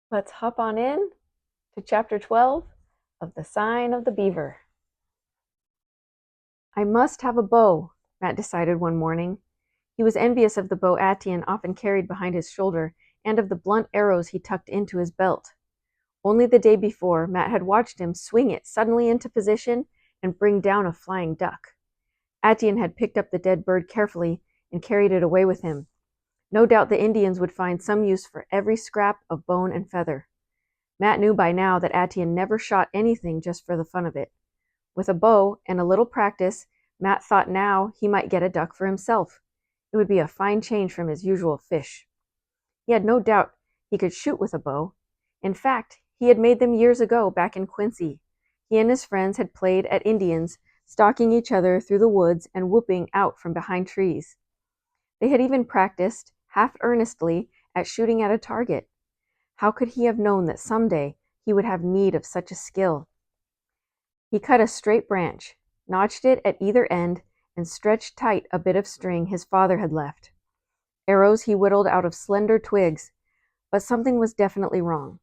Let's hop on in to chapter 12 of The Sign of the Beaver. I must have a bow, Matt decided one morning. He was envious of the bow Atian often carried behind his shoulder and of the blunt arrows he tucked into his belt. Only the day before, Matt had watched him swing it suddenly into position and bring down a flying duck. Atian had picked up the dead bird carefully and carried it away with him. No doubt the Indians would find some use for every scrap of bone and feather. Matt knew by now that Atian never shot anything just for the fun of it. With a bow and a little practice, Matt thought now he might get a duck for himself. It would be a fine change from his usual fish. He had no doubt he could shoot with a bow. In fact, he had made them years ago back in Quincy. He and his friends had played at Indians, stalking each other through the woods and whooping out from behind trees. They had even practiced, half earnestly, at shooting at a target. How could he have known that someday he would have need of such a skill? He cut a straight branch, notched it at either end, and stretched tight a bit of string his father had left. Arrows he whittled out of slender twigs, but something was definitely wrong.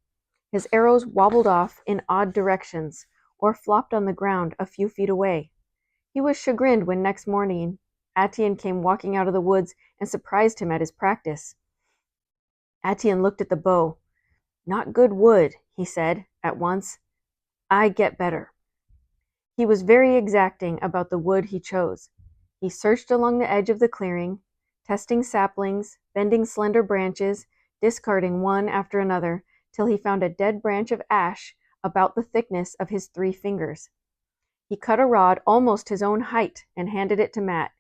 His arrows wobbled off in odd directions, or flopped on the ground a few feet away. He was chagrined when next morning Atian came walking out of the woods and surprised him at his practice. Atian looked at the bow. "Not good wood," he said at once. "I get better." He was very exacting about the wood he chose. He searched along the edge of the clearing, testing saplings, bending slender branches, discarding one after another, till he found a dead branch of ash about the thickness of his 3 fingers. He cut a rod almost his own height and handed it to Matt.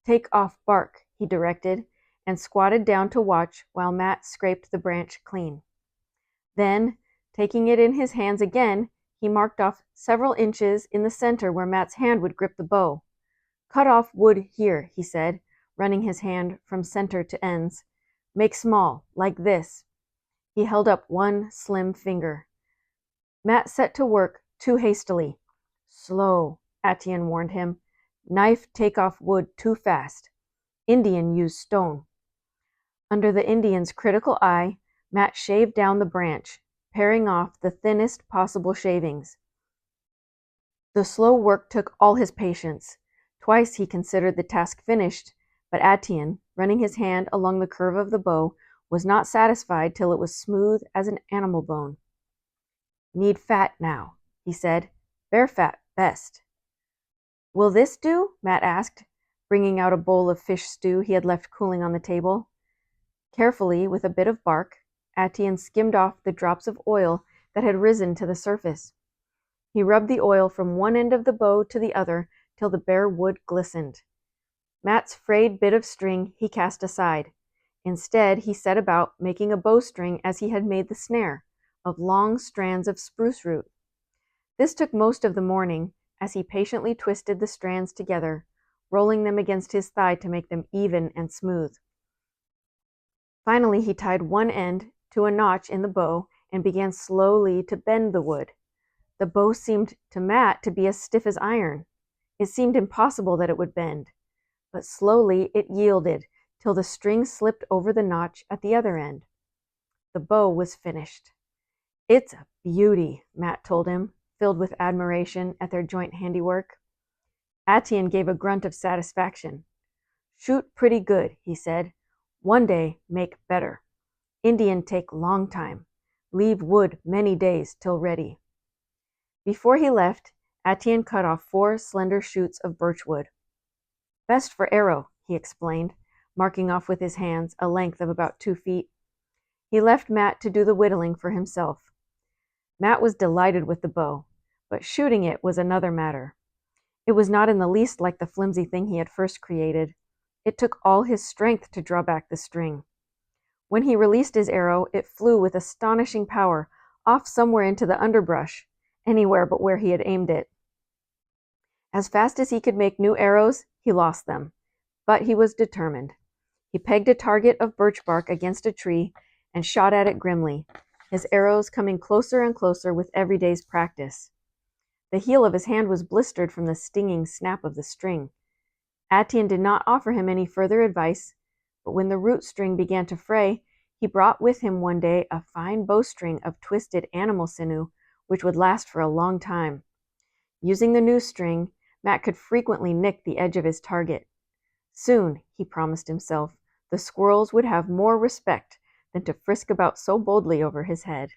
"Take off bark," he directed, and squatted down to watch while Matt scraped the branch clean. Then, taking it in his hands again, he marked off several inches in the center where Matt's hand would grip the bow. "Cut off wood here," he said, running his hand from center to ends. "Make small, like this." He held up one slim finger. Matt set to work too hastily. "Slow," Atian warned him. "Knife take off wood too fast. Indian use stone." Under the Indian's critical eye, Matt shaved down the branch, paring off the thinnest possible shavings. The slow work took all his patience. Twice he considered the task finished, but Atian, running his hand along the curve of the bow, was not satisfied till it was smooth as an animal bone. "Need fat now," he said. "Bear fat, best." "Will this do?" Matt asked, bringing out a bowl of fish stew he had left cooling on the table. Carefully, with a bit of bark, Atian skimmed off the drops of oil that had risen to the surface. He rubbed the oil from one end of the bow to the other till the bare wood glistened. Matt's frayed bit of string he cast aside. Instead, he set about making a bowstring as he had made the snare, of long strands of spruce root. This took most of the morning, as he patiently twisted the strands together, rolling them against his thigh to make them even and smooth. Finally, he tied one end to a notch in the bow and began slowly to bend the wood. The bow seemed to Matt to be as stiff as iron. It seemed impossible that it would bend, but slowly it yielded till the string slipped over the notch at the other end. The bow was finished. "It's a beauty," Matt told him, filled with admiration at their joint handiwork. Atian gave a grunt of satisfaction. "Shoot pretty good," he said. "One day make better. Indian take long time. Leave wood many days till ready." Before he left, Atian cut off 4 slender shoots of birchwood. "Best for arrow," he explained, marking off with his hands a length of about 2 feet. He left Matt to do the whittling for himself. Matt was delighted with the bow, but shooting it was another matter. It was not in the least like the flimsy thing he had first created. It took all his strength to draw back the string. When he released his arrow, it flew with astonishing power off somewhere into the underbrush, anywhere but where he had aimed it. As fast as he could make new arrows, he lost them, but he was determined. He pegged a target of birch bark against a tree and shot at it grimly, his arrows coming closer and closer with every day's practice. The heel of his hand was blistered from the stinging snap of the string. Atian did not offer him any further advice, but when the root string began to fray, He brought with him one day a fine bowstring of twisted animal sinew, which would last for a long time. Using the new string, Matt could frequently nick the edge of his target. Soon, he promised himself, the squirrels would have more respect than to frisk about so boldly over his head.